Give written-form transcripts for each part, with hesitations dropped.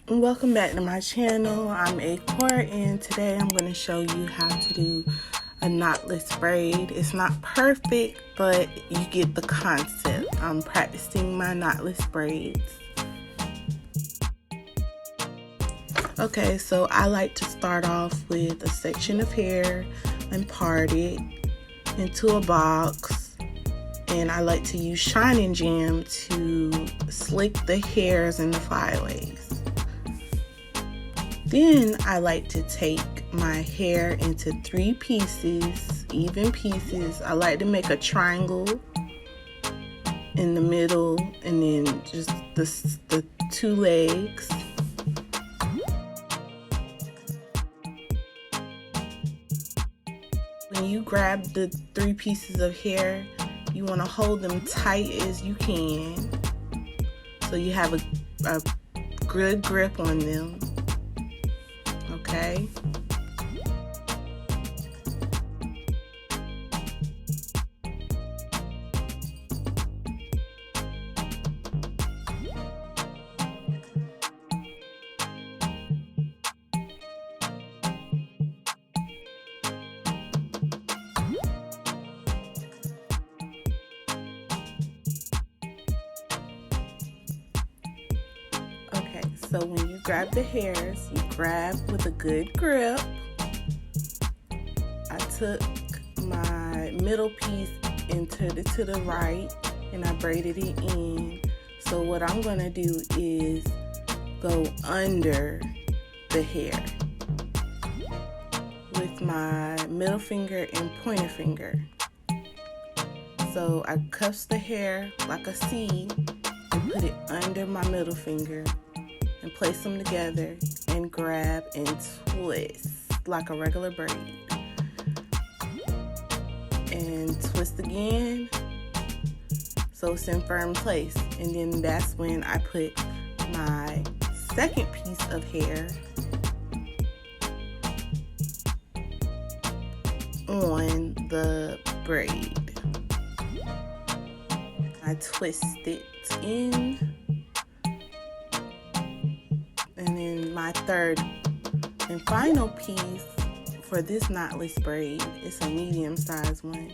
Welcome back to my channel. I'm AyeeCourt, and today I'm going to show you how to do a knotless braid. It's not perfect, but you get the concept. I'm practicing my knotless braids. Okay, so I like to start off with a section of hair and part it into a box, and I like to use shining gem to slick the hairs and the flyaways. Then I like to take my hair into 3 pieces, even pieces. I like to make a triangle in the middle and then just the 2 legs. When you grab the 3 pieces of hair, you want to hold them tight as you can so you have a good grip on them. Okay. Okay, so when you grab the hairs, you grab with a good grip. I took my middle piece and turned it to the right, and I braided it in. So what I'm going to do is go under the hair with my middle finger and pointer finger. So I cuff the hair like a C and put it under my middle finger and place them together and grab and twist like a regular braid. And twist again so it's in firm place. And then that's when I put my second piece of hair on the braid. I twist it in, and then my third and final piece for this knotless braid is a medium sized one.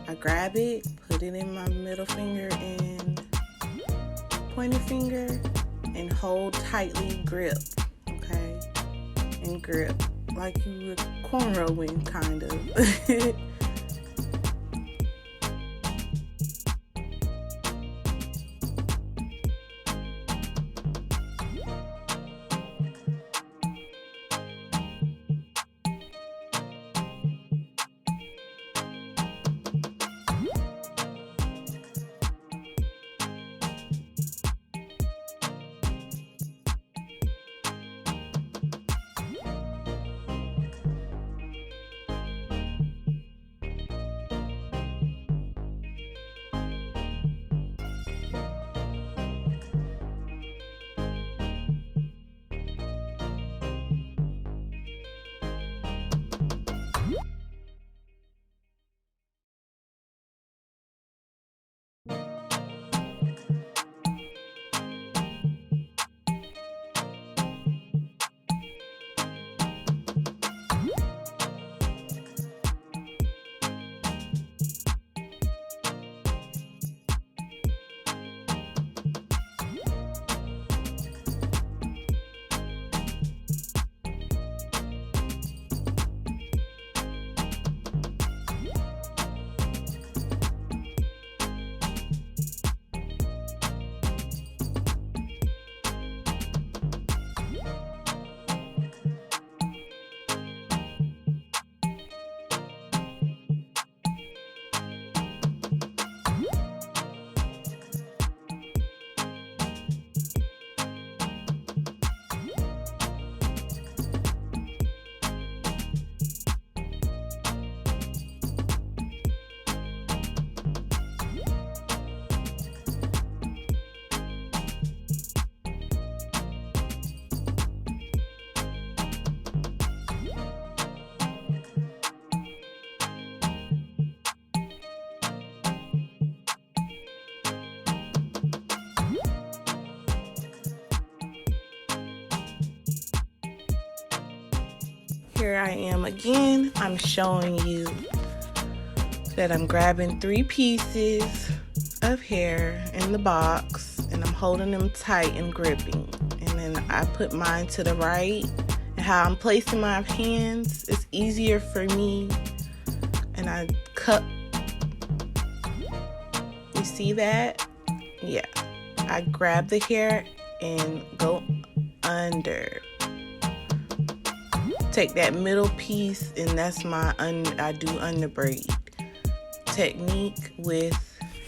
I grab it, put it in my middle finger and pointer finger, and hold tightly, grip, okay, and grip like you would cornrowing, kind of. here I am again. I'm showing you that I'm grabbing 3 pieces of hair in the box and I'm holding them tight and gripping. And then I put mine to the right. And how I'm placing my hands is easier for me. And I cup. You see that? Yeah. I grab the hair and go under. Take that middle piece, and that's my I do under braid technique with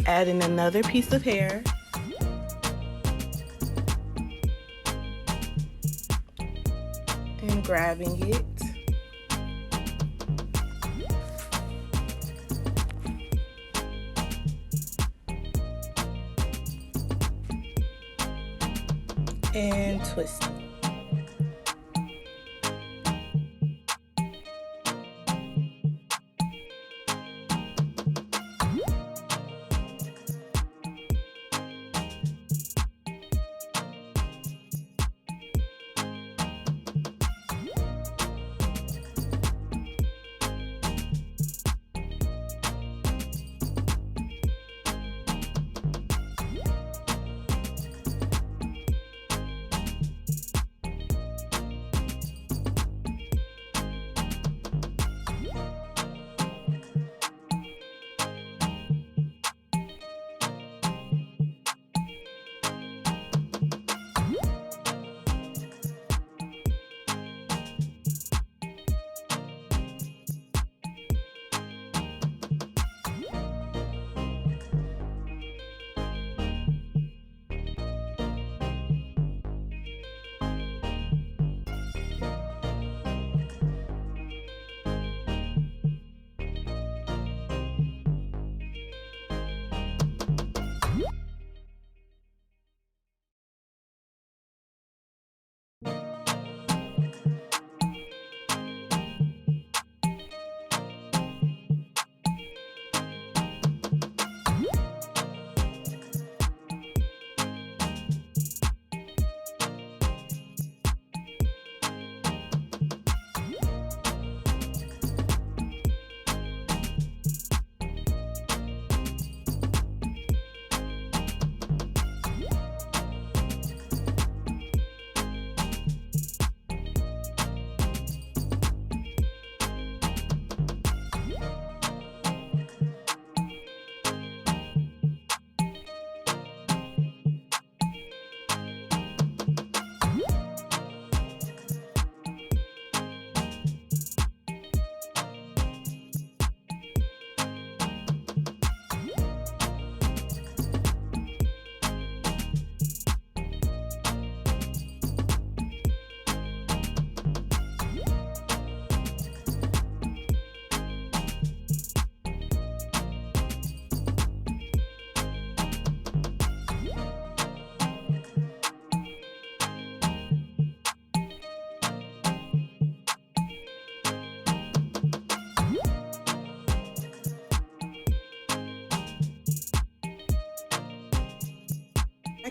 adding another piece of hair. And grabbing it. And twist it.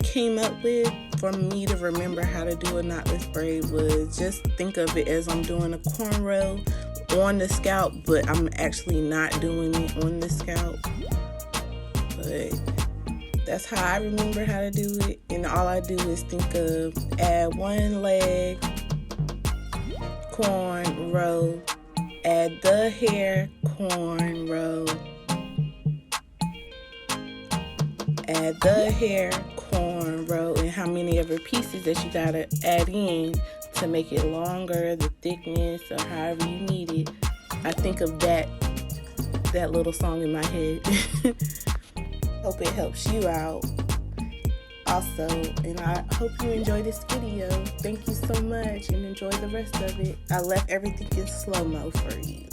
Came up with for me to remember how to do a knotless braid was just think of it as I'm doing a cornrow on the scalp, but I'm actually not doing it on the scalp. But that's how I remember how to do it, and all I do is think of add one leg, cornrow, add the hair, cornrow, add the hair, cornrow, and how many other pieces that you gotta add in to make it longer, the thickness, or however you need it. I think of that little song in my head. Hope it helps you out also, and I hope you enjoy this video. Thank you so much, and enjoy the rest of it. I left everything in slow-mo for you.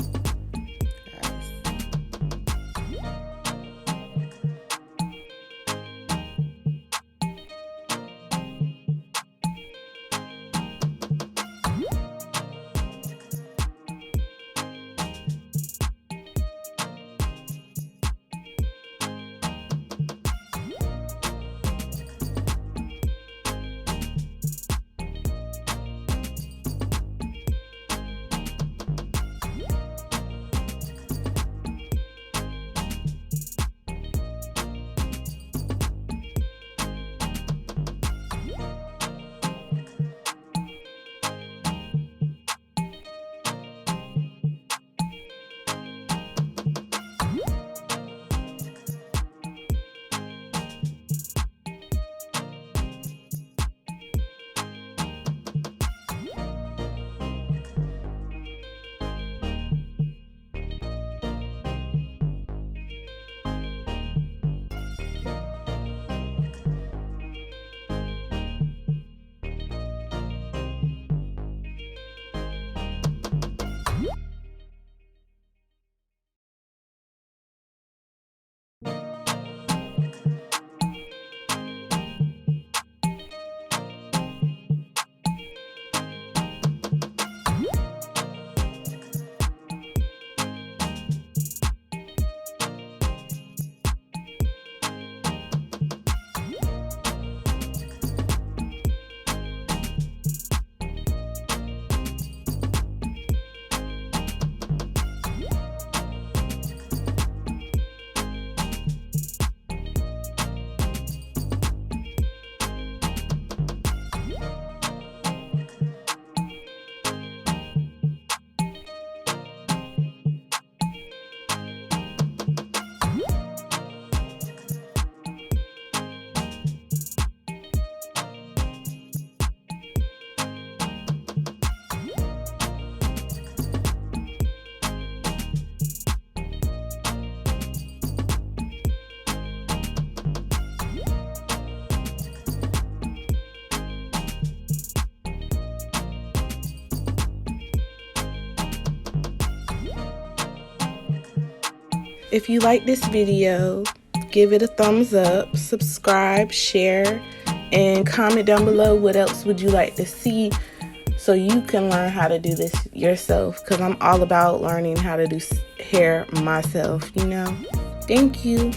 If you like this video, give it a thumbs up, subscribe, share, and comment down below what else would you like to see so you can learn how to do this yourself, because I'm all about learning how to do hair myself, you know. Thank you.